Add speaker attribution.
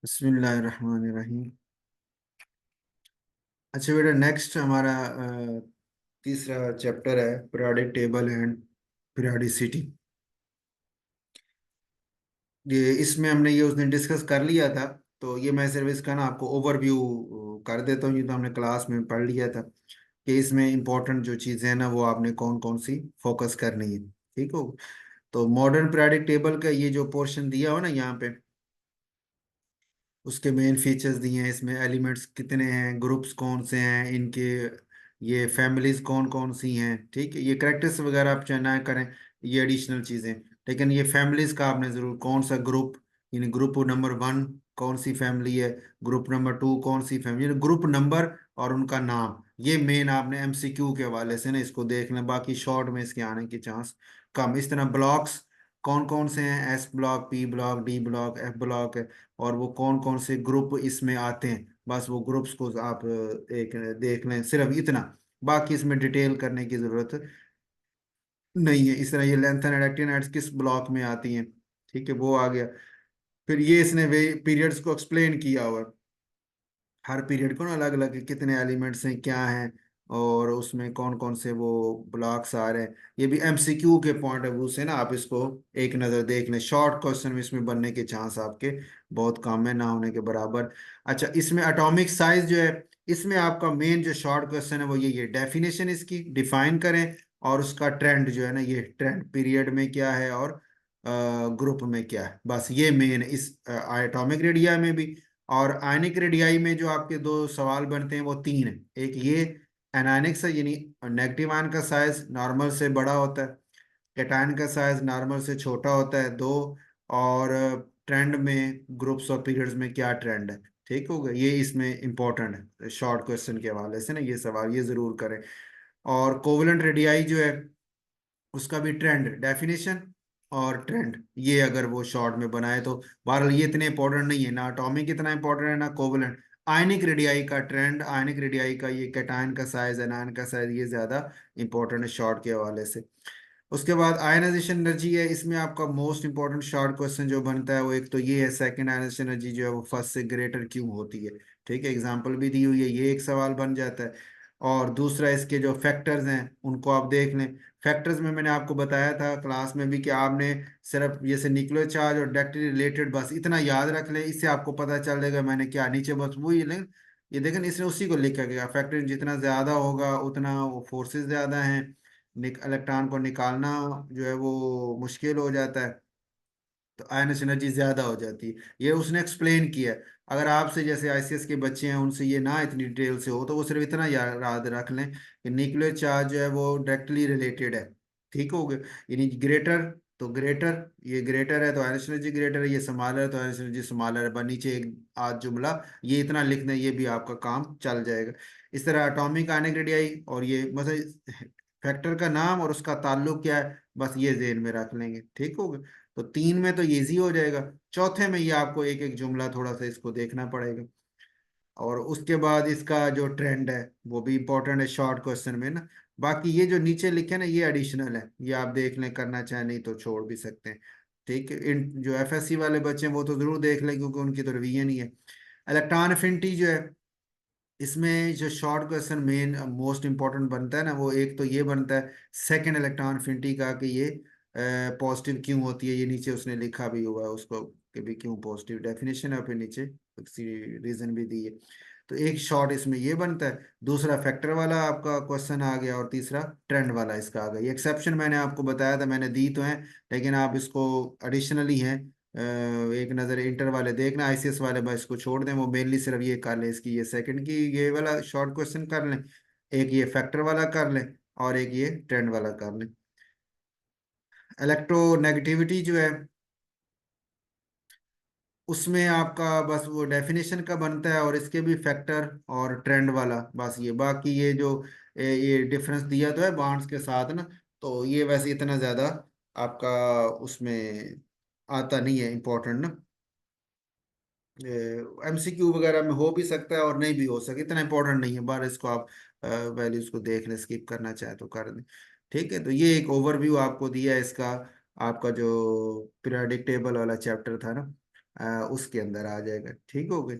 Speaker 1: बिस्मिल्लाहिर्रहमानिर्रहीम। अच्छा बेटा, नेक्स्ट हमारा तीसरा चैप्टर है पीरियोडिक टेबल एंड पीरियोडिसिटी। ये इसमें हमने ये उस दिन डिस्कस कर लिया था, तो ये मैं सिर्फ इसका ना आपको ओवरव्यू कर देता हूँ। ये तो हमने क्लास में पढ़ लिया था कि इसमें इंपॉर्टेंट जो चीज़ें हैं ना वो आपने कौन कौन सी फोकस करनी है। ठीक हो? तो मॉडर्न पीरियोडिक टेबल का ये जो पोर्शन दिया हो ना यहाँ पे, उसके मेन फीचर्स दिए हैं। इसमें एलिमेंट्स कितने हैं, ग्रुप्स कौन से हैं इनके, ये फैमिलीज कौन कौन सी हैं। ठीक है, ये करेक्टर्स वगैरह आप चाहे ना करें, ये एडिशनल चीज़ें। लेकिन ये फैमिलीज का आपने ज़रूर, कौन सा ग्रुप, यानी ग्रुप नंबर 1 कौन सी फैमिली है, ग्रुप नंबर 2 कौन सी फैमिली, ग्रुप नंबर और उनका नाम। ये मेन आपने एमसीक्यू के हवाले से ना इसको देख लें, बाकी शॉर्ट में इसके आने की चांस कम। इस तरह ब्लॉक्स कौन कौन से हैं, S block, P block, D block, F block, और वो कौन कौन से ग्रुप इसमें आते हैं, बस वो ग्रुप्स को आप एक देख लें, सिर्फ इतना। बाकी इसमें डिटेल करने की जरूरत नहीं है। इस तरह ये लेंथ एंड एक्टिन किस ब्लॉक में आती हैं, ठीक है, वो आ गया। फिर ये इसने वे पीरियड्स को एक्सप्लेन किया हुआ है, हर पीरियड को ना अलग अलग कितने एलिमेंट्स हैं, क्या हैं, और उसमें कौन कौन से वो ब्लॉक्स आ रहे हैं। ये भी एमसीक्यू के पॉइंट ऑफ व्यू से ना आप इसको एक नज़र देख लें। शॉर्ट क्वेश्चन में इसमें बनने के चांस आपके बहुत कम है, ना होने के बराबर। अच्छा, इसमें एटॉमिक साइज जो है, इसमें आपका मेन जो शॉर्ट क्वेश्चन है वो ये डेफिनेशन इसकी डिफाइन करें, और उसका ट्रेंड जो है ना, ये ट्रेंड पीरियड में क्या है और ग्रुप में क्या है, बस ये मेन इस एटॉमिक रेडिया में भी। और आयनिक रेडियाई में जो आपके दो सवाल बनते हैं वो तीन है। एक ये एनायनिक से, यानी नेगेटिव आयन का साइज नॉर्मल से बड़ा होता है, कैटायन का साइज नॉर्मल से छोटा होता है, दो। और ट्रेंड में ग्रुप्स और पीरियड्स में क्या ट्रेंड है। ठीक हो गया, ये इसमें इंपॉर्टेंट है शॉर्ट क्वेश्चन के हवाले से ना, ये सवाल ये जरूर करें। और कोवलेंट रेडियाई जो है, उसका भी ट्रेंड, डेफिनेशन और ट्रेंड, ये अगर वो शॉर्ट में बनाए तो। बहरहाल ये इतने इंपॉर्टेंट नहीं है, ना अटोमिक इतना इंपॉर्टेंट है ना कोवलेंट। आयनिक रेडियाई का ट्रेंड, आयनिक रेडियाई का ये कैटायन का साइज, एनायन का साइज, ये ज्यादा इंपॉर्टेंट है शॉर्ट के हवाले से। उसके बाद आयनाइजेशन एनर्जी है, इसमें आपका मोस्ट इंपॉर्टेंट शॉर्ट क्वेश्चन जो बनता है वो एक तो ये है, सेकंड आयनाइजेशन एनर्जी जो है वो फर्स्ट से ग्रेटर क्यों होती है। ठीक है, एग्जांपल भी दी हुई है, ये एक सवाल बन जाता है। और दूसरा, इसके जो फैक्टर्स हैं उनको आप देख लें। फैक्टर्स में मैंने आपको बताया था क्लास में भी कि आपने सिर्फ जैसे न्यूक्लियर चार्ज और डायरेक्टली रिलेटेड बस इतना याद रख लें, इससे आपको पता चल जाएगा मैंने क्या नीचे बस वही लें। ये देखें, इसने उसी को लिखा गया, फैक्टर जितना ज्यादा होगा उतना वो फोर्सेस ज्यादा हैं, इलेक्ट्रॉन को निकालना जो है वो मुश्किल हो जाता है, तो आयनस एनर्जी ज्यादा हो जाती है। ये उसने एक्सप्लेन किया है। अगर आपसे जैसे आईसीएस के बच्चे हैं उनसे ये ना इतनी डिटेल से हो, तो वो सिर्फ इतना याद रख लें कि न्यूक्लियर चार्ज जो है वो डायरेक्टली रिलेटेड है। ठीक हो गया, यानी ग्रेटर, तो ग्रेटर, ये ग्रेटर है तो आयनस एनर्जी ग्रेटर है, ये स्मॉलर है तो आयनस एनर्जी स्मॉलर है, बस नीचे एक आध जुमला ये इतना लिख दें, ये भी आपका काम चल जाएगा। इस तरह एटॉमिक आयनिक रेडियाई, और ये मतलब फैक्टर का नाम और उसका ताल्लुक क्या है, बस ये जेन में रख लेंगे। ठीक हो गया, तो तीन में तो ये इजी हो जाएगा। चौथे में ये आपको एक एक जुमला थोड़ा सा इसको देखना पड़ेगा। और उसके बाद इसका जो ट्रेंड है वो भी इंपॉर्टेंट है शॉर्ट क्वेश्चन में ना। बाकी ये जो नीचे लिखे ना ये एडिशनल है, ये आप देख लें, करना चाहे नहीं तो छोड़ भी सकते हैं। ठीक है, इन जो एफएससी वाले बच्चे हैं वो तो जरूर देख लें, क्योंकि उनकी तो रिवीजन ही है। इलेक्ट्रॉन एफिनिटी जो है, इसमें जो short question main most important बनता है ना, वो एक तो ये बनता है सेकंड इलेक्ट्रॉन एफिनिटी का, कि ये पॉजिटिव क्यों होती है। ये नीचे उसने लिखा भी हुआ है उसको कि भी क्यों पॉजिटिव, डेफिनेशन है, और फिर नीचे रीजन भी दी है। तो एक शॉर्ट इसमें ये बनता है, दूसरा फैक्टर वाला आपका क्वेश्चन आ गया, और तीसरा ट्रेंड वाला इसका आ गया। ये एक्सेप्शन मैंने आपको बताया था, मैंने दी तो है, लेकिन आप इसको एडिशनली हैं एक नज़र इंटर वाले देखना, आईसीएस वाले बस इसको छोड़ दें, वो मेनली सिर्फ ये कर लें, इसकी ये सेकंड की ये वाला शॉर्ट क्वेश्चन कर लें, एक ये फैक्टर वाला कर लें, और एक ये ट्रेंड वाला कर लें। इलेक्ट्रोनेगेटिविटी जो है, उसमें आपका बस वो डेफिनेशन का बनता है, और इसके भी फैक्टर और ट्रेंड वाला, बस ये। बाकी ये जो ये डिफरेंस दिया तो है बॉन्ड्स के साथ ना, तो ये वैसे इतना ज़्यादा आपका उसमें आता नहीं है इम्पोर्टेंट ना। एमसीक्यू वगैरह में हो भी सकता है और नहीं भी हो सकता, इतना इंपॉर्टेंट नहीं है, बार इसको आप वैल्यूज को देख लें, स्किप करना चाहे तो कर दें। ठीक है, तो ये एक ओवरव्यू आपको दिया है इसका, आपका जो पीरियोडिक टेबल वाला चैप्टर था ना। उसके अंदर आ जाएगा। ठीक हो गई।